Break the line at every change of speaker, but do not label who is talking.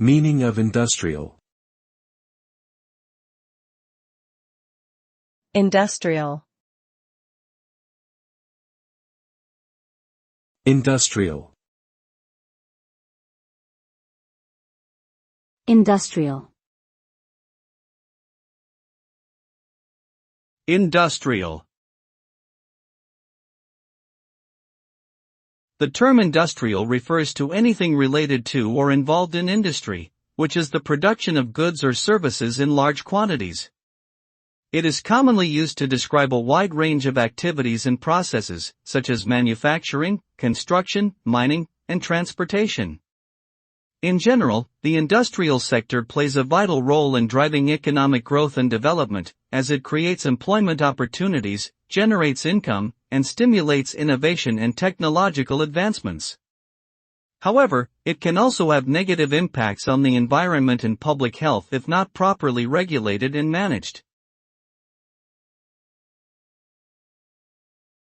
Meaning of industrial.
Industrial.
Industrial.
Industrial.
Industrial. The term industrial refers to anything related to or involved in industry, which is the production of goods or services in large quantities. It is commonly used to describe a wide range of activities and processes, such as manufacturing, construction, mining, and transportation. In general, the industrial sector plays a vital role in driving economic growth and development, as it creates employment opportunities, generates income, and stimulates innovation and technological advancements. However, it can also have negative impacts on the environment and public health if not properly regulated and managed.